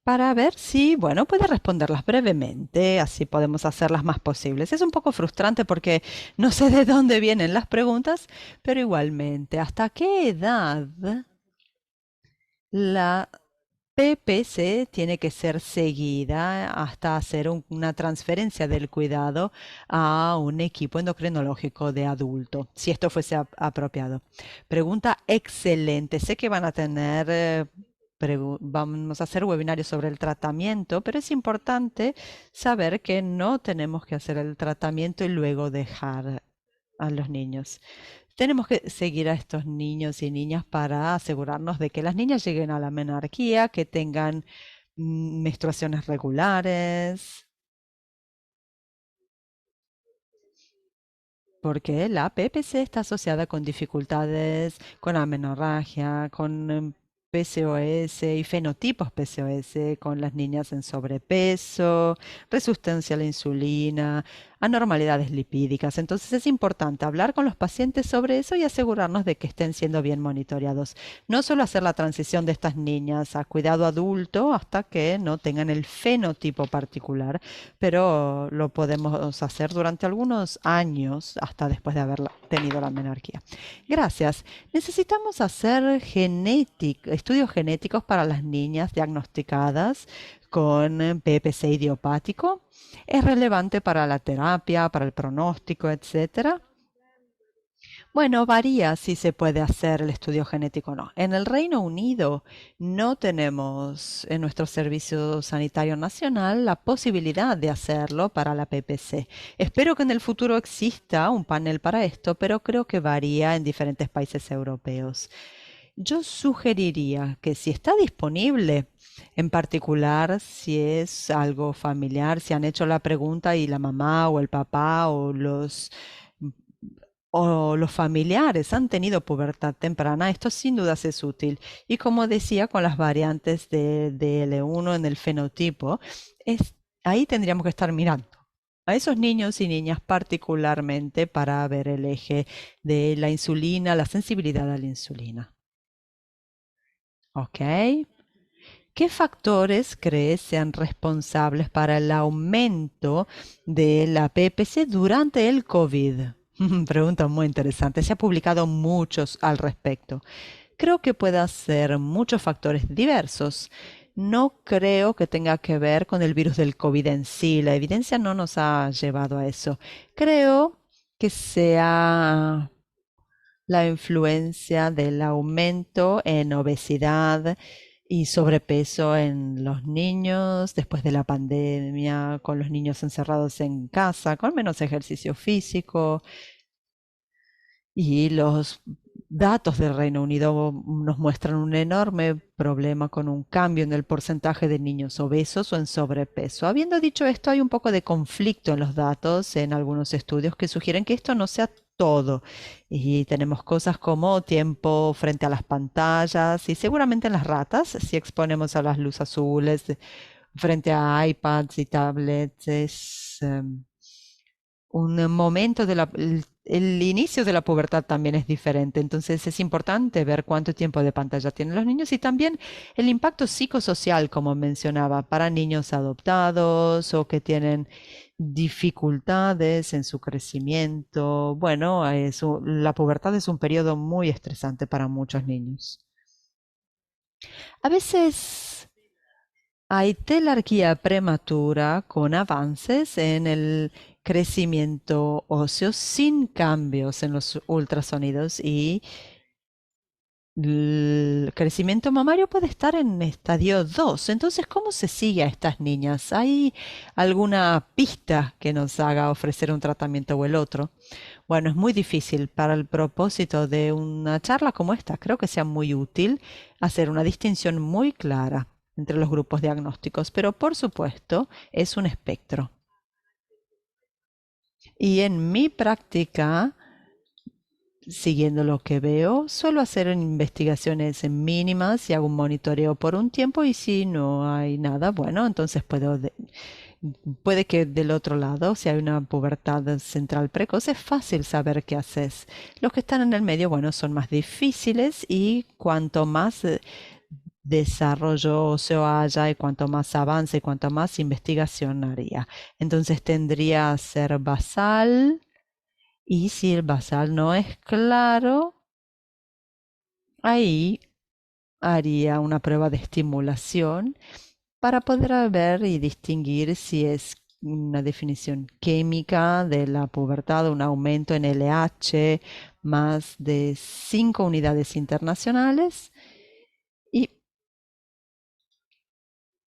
Para ver si, bueno, puede responderlas brevemente, así podemos hacerlas más posibles. Es un poco frustrante porque no sé de dónde vienen las preguntas, pero igualmente, ¿hasta qué edad la PPC tiene que ser seguida hasta hacer una transferencia del cuidado a un equipo endocrinológico de adulto, si esto fuese apropiado? Pregunta excelente. Sé que van a tener, vamos a hacer webinarios sobre el tratamiento, pero es importante saber que no tenemos que hacer el tratamiento y luego dejar a los niños. Tenemos que seguir a estos niños y niñas para asegurarnos de que las niñas lleguen a la menarquía, que tengan menstruaciones regulares, porque la PPC está asociada con dificultades, con amenorragia, con PCOS y fenotipos PCOS con las niñas en sobrepeso, resistencia a la insulina, anormalidades lipídicas. Entonces es importante hablar con los pacientes sobre eso y asegurarnos de que estén siendo bien monitoreados. No solo hacer la transición de estas niñas a cuidado adulto hasta que no tengan el fenotipo particular, pero lo podemos hacer durante algunos años hasta después de haber tenido la menarquía. Gracias. Necesitamos hacer estudios genéticos para las niñas diagnosticadas con PPC idiopático. ¿Es relevante para la terapia, para el pronóstico, etcétera? Bueno, varía si se puede hacer el estudio genético o no. En el Reino Unido no tenemos en nuestro Servicio Sanitario Nacional la posibilidad de hacerlo para la PPC. Espero que en el futuro exista un panel para esto, pero creo que varía en diferentes países europeos. Yo sugeriría que si está disponible, en particular si es algo familiar, si han hecho la pregunta y la mamá o el papá o los familiares han tenido pubertad temprana, esto sin dudas es útil. Y como decía, con las variantes de DL1 en el fenotipo, ahí tendríamos que estar mirando a esos niños y niñas particularmente para ver el eje de la insulina, la sensibilidad a la insulina. ¿Ok? ¿Qué factores crees sean responsables para el aumento de la PPC durante el COVID? Pregunta muy interesante. Se ha publicado muchos al respecto. Creo que puede ser muchos factores diversos. No creo que tenga que ver con el virus del COVID en sí. La evidencia no nos ha llevado a eso. Creo que sea la influencia del aumento en obesidad y sobrepeso en los niños después de la pandemia, con los niños encerrados en casa, con menos ejercicio físico. Y los datos del Reino Unido nos muestran un enorme problema con un cambio en el porcentaje de niños obesos o en sobrepeso. Habiendo dicho esto, hay un poco de conflicto en los datos en algunos estudios que sugieren que esto no sea todo. Y tenemos cosas como tiempo frente a las pantallas y seguramente en las ratas, si exponemos a las luces azules frente a iPads y tablets, es un momento el inicio de la pubertad también es diferente, entonces es importante ver cuánto tiempo de pantalla tienen los niños y también el impacto psicosocial, como mencionaba, para niños adoptados o que tienen dificultades en su crecimiento. Bueno, la pubertad es un periodo muy estresante para muchos niños. A veces hay telarquía prematura con avances en el crecimiento óseo sin cambios en los ultrasonidos y el crecimiento mamario puede estar en estadio 2. Entonces, ¿cómo se sigue a estas niñas? ¿Hay alguna pista que nos haga ofrecer un tratamiento o el otro? Bueno, es muy difícil para el propósito de una charla como esta. Creo que sea muy útil hacer una distinción muy clara entre los grupos diagnósticos, pero por supuesto es un espectro. Y en mi práctica, siguiendo lo que veo, suelo hacer investigaciones en mínimas y hago un monitoreo por un tiempo y si no hay nada, bueno, entonces puede que del otro lado, si hay una pubertad central precoz, es fácil saber qué haces. Los que están en el medio, bueno, son más difíciles y cuanto más desarrollo óseo haya y cuanto más avance y cuanto más investigación haría. Entonces tendría que ser basal y si el basal no es claro, ahí haría una prueba de estimulación para poder ver y distinguir si es una definición química de la pubertad, un aumento en LH más de 5 unidades internacionales y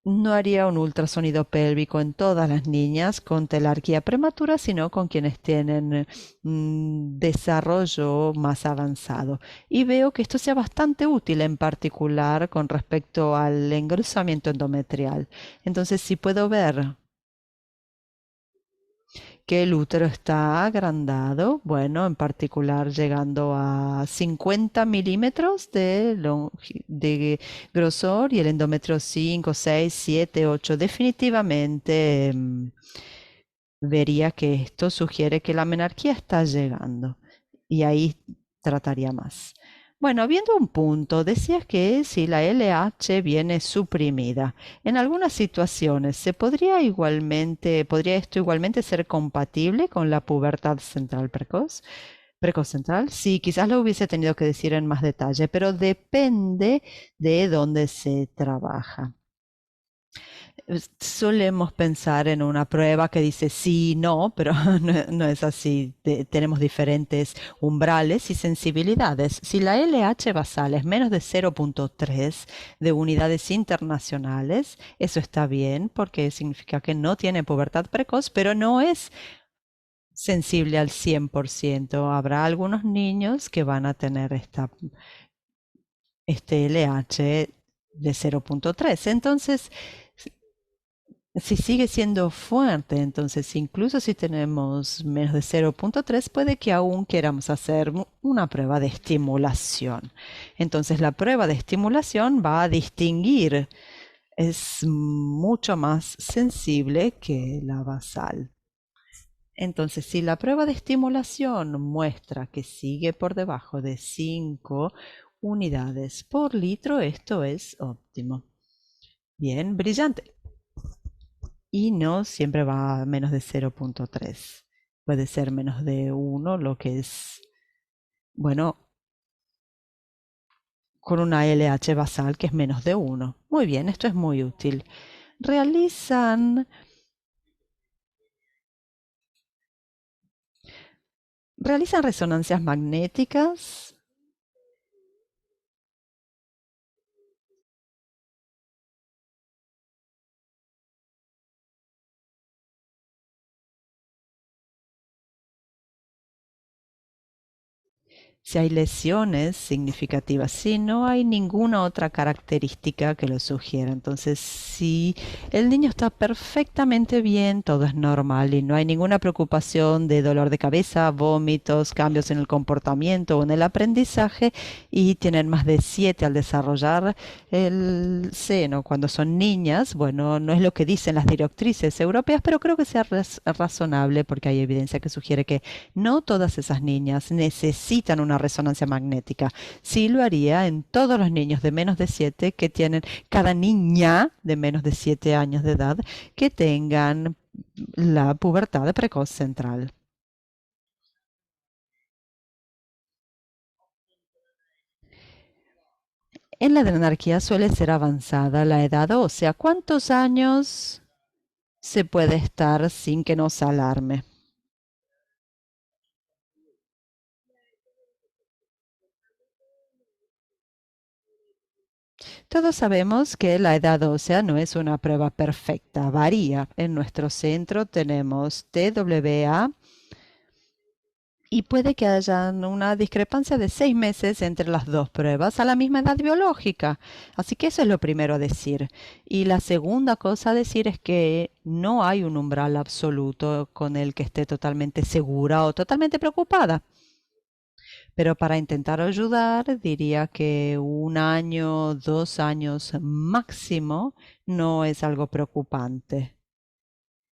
no haría un ultrasonido pélvico en todas las niñas con telarquía prematura, sino con quienes tienen desarrollo más avanzado. Y veo que esto sea bastante útil en particular con respecto al engrosamiento endometrial. Entonces, si puedo ver que el útero está agrandado, bueno, en particular llegando a 50 milímetros de grosor y el endometrio 5, 6, 7, 8. Definitivamente vería que esto sugiere que la menarquía está llegando y ahí trataría más. Bueno, viendo un punto, decías que si la LH viene suprimida, en algunas situaciones podría esto igualmente ser compatible con la pubertad central precoz. Precoz central, sí, quizás lo hubiese tenido que decir en más detalle, pero depende de dónde se trabaja. Solemos pensar en una prueba que dice sí, no, pero no es así. Tenemos diferentes umbrales y sensibilidades. Si la LH basal es menos de 0,3 de unidades internacionales, eso está bien porque significa que no tiene pubertad precoz, pero no es sensible al 100%. Habrá algunos niños que van a tener este LH de 0,3. Entonces, si sigue siendo fuerte, entonces incluso si tenemos menos de 0,3, puede que aún queramos hacer una prueba de estimulación. Entonces la prueba de estimulación va a distinguir, es mucho más sensible que la basal. Entonces, si la prueba de estimulación muestra que sigue por debajo de 5 unidades por litro, esto es óptimo. Bien, brillante. Y no siempre va a menos de 0,3. Puede ser menos de 1, lo que es, bueno, con una LH basal que es menos de 1. Muy bien, esto es muy útil. Realizan, realizan resonancias magnéticas. Si hay lesiones significativas, si no hay ninguna otra característica que lo sugiera. Entonces, si el niño está perfectamente bien, todo es normal y no hay ninguna preocupación de dolor de cabeza, vómitos, cambios en el comportamiento o en el aprendizaje y tienen más de 7 al desarrollar el seno cuando son niñas, bueno, no es lo que dicen las directrices europeas, pero creo que sea razonable porque hay evidencia que sugiere que no todas esas niñas necesitan una resonancia magnética. Sí lo haría en todos los niños de menos de 7 que tienen, cada niña de menos de 7 años de edad que tengan la pubertad precoz central. En la anarquía suele ser avanzada la edad ósea. ¿Cuántos años se puede estar sin que nos alarme? Todos sabemos que la edad ósea no es una prueba perfecta, varía. En nuestro centro tenemos TWA y puede que haya una discrepancia de 6 meses entre las dos pruebas a la misma edad biológica. Así que eso es lo primero a decir. Y la segunda cosa a decir es que no hay un umbral absoluto con el que esté totalmente segura o totalmente preocupada. Pero para intentar ayudar, diría que 1 año, 2 años máximo no es algo preocupante.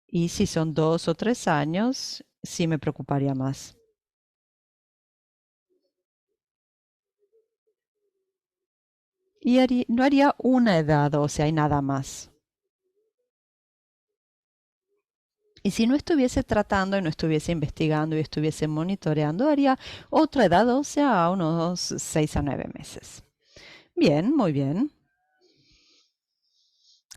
Y si son 2 o 3 años, sí me preocuparía más. Y no haría una edad, o sea, hay nada más. Y si no estuviese tratando y no estuviese investigando y estuviese monitoreando, haría otra edad, o sea, unos 6 a 9 meses. Bien, muy bien.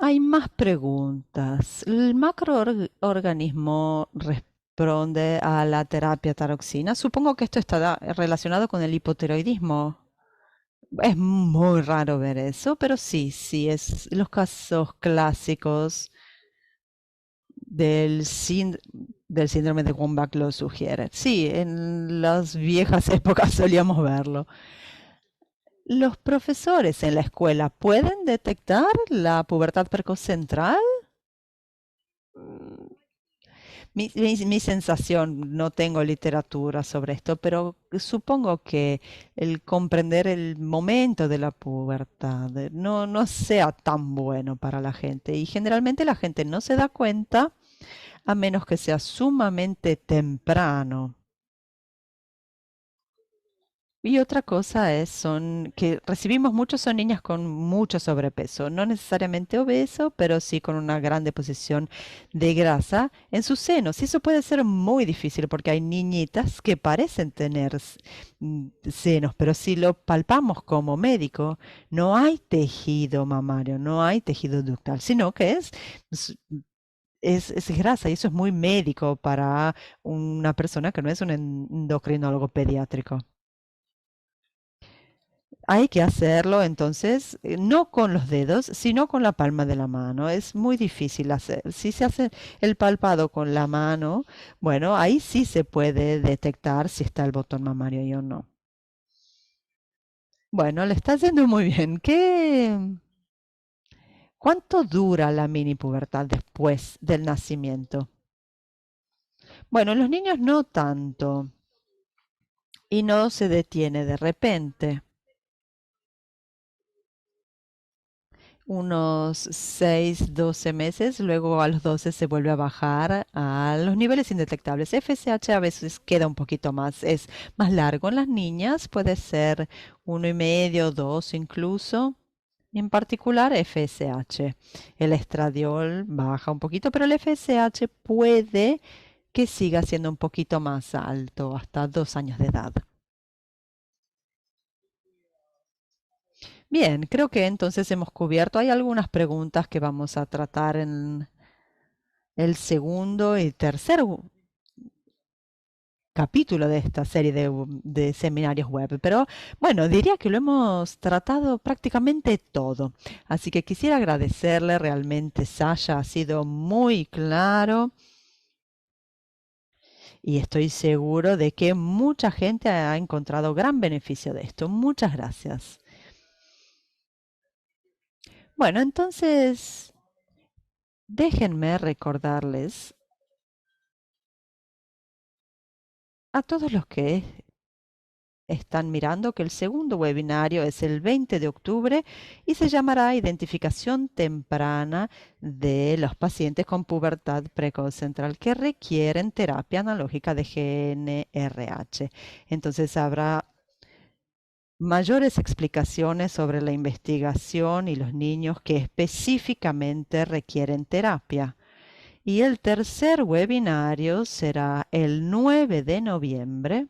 Hay más preguntas. ¿El macroorganismo responde a la terapia taroxina? Supongo que esto está relacionado con el hipotiroidismo. Es muy raro ver eso, pero sí, sí, es los casos clásicos del, del síndrome de Womback lo sugiere. Sí, en las viejas épocas solíamos verlo. ¿Los profesores en la escuela pueden detectar la pubertad precoz central? Mi sensación, no tengo literatura sobre esto, pero supongo que el comprender el momento de la pubertad no sea tan bueno para la gente. Y generalmente la gente no se da cuenta a menos que sea sumamente temprano. Y otra cosa es, son que recibimos muchos, son niñas con mucho sobrepeso, no necesariamente obeso, pero sí con una gran deposición de grasa en sus senos. Y eso puede ser muy difícil porque hay niñitas que parecen tener senos, pero si lo palpamos como médico, no hay tejido mamario, no hay tejido ductal, sino que es, es grasa y eso es muy médico para una persona que no es un endocrinólogo pediátrico. Hay que hacerlo entonces, no con los dedos, sino con la palma de la mano. Es muy difícil hacer. Si se hace el palpado con la mano, bueno, ahí sí se puede detectar si está el botón mamario ahí o no. Bueno, le está yendo muy bien. ¿Cuánto dura la mini pubertad después del nacimiento? Bueno, en los niños no tanto y no se detiene de repente. Unos 6, 12 meses, luego a los 12 se vuelve a bajar a los niveles indetectables. FSH a veces queda un poquito más, es más largo en las niñas, puede ser 1,5, 2 incluso. En particular FSH. El estradiol baja un poquito, pero el FSH puede que siga siendo un poquito más alto, hasta 2 años de edad. Bien, creo que entonces hemos cubierto. Hay algunas preguntas que vamos a tratar en el segundo y tercer capítulo de esta serie de seminarios web. Pero bueno, diría que lo hemos tratado prácticamente todo. Así que quisiera agradecerle realmente, Sasha, ha sido muy claro y estoy seguro de que mucha gente ha encontrado gran beneficio de esto. Muchas gracias. Bueno, entonces déjenme recordarles a todos los que están mirando que el segundo webinario es el 20 de octubre y se llamará Identificación temprana de los pacientes con pubertad precoz central que requieren terapia analógica de GNRH. Entonces habrá mayores explicaciones sobre la investigación y los niños que específicamente requieren terapia. Y el tercer webinario será el 9 de noviembre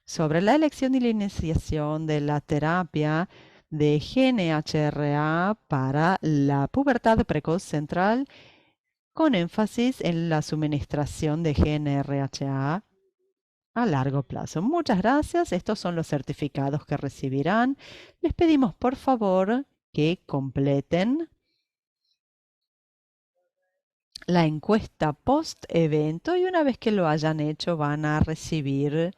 sobre la elección y la iniciación de la terapia de GNHRA para la pubertad precoz central con énfasis en la suministración de GNRHA a largo plazo. Muchas gracias. Estos son los certificados que recibirán. Les pedimos por favor que completen la encuesta post evento y una vez que lo hayan hecho van a recibir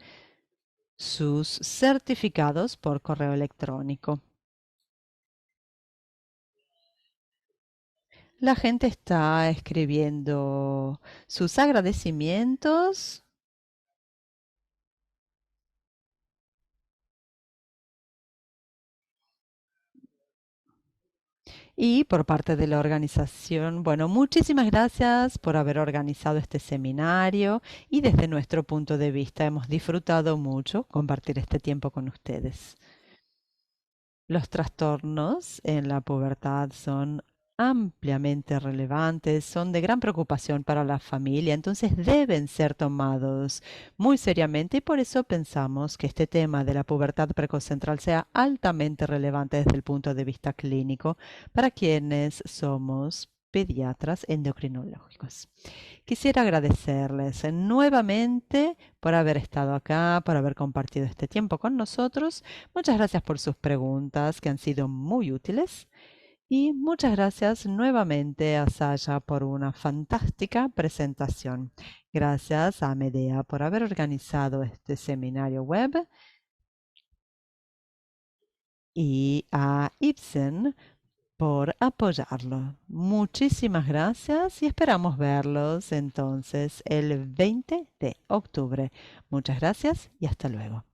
sus certificados por correo electrónico. La gente está escribiendo sus agradecimientos y por parte de la organización, bueno, muchísimas gracias por haber organizado este seminario y desde nuestro punto de vista hemos disfrutado mucho compartir este tiempo con ustedes. Los trastornos en la pubertad son ampliamente relevantes, son de gran preocupación para la familia, entonces deben ser tomados muy seriamente y por eso pensamos que este tema de la pubertad precoz central sea altamente relevante desde el punto de vista clínico para quienes somos pediatras endocrinológicos. Quisiera agradecerles nuevamente por haber estado acá, por haber compartido este tiempo con nosotros. Muchas gracias por sus preguntas que han sido muy útiles. Y muchas gracias nuevamente a Sasha por una fantástica presentación. Gracias a Medea por haber organizado este seminario web y a Ibsen por apoyarlo. Muchísimas gracias y esperamos verlos entonces el 20 de octubre. Muchas gracias y hasta luego.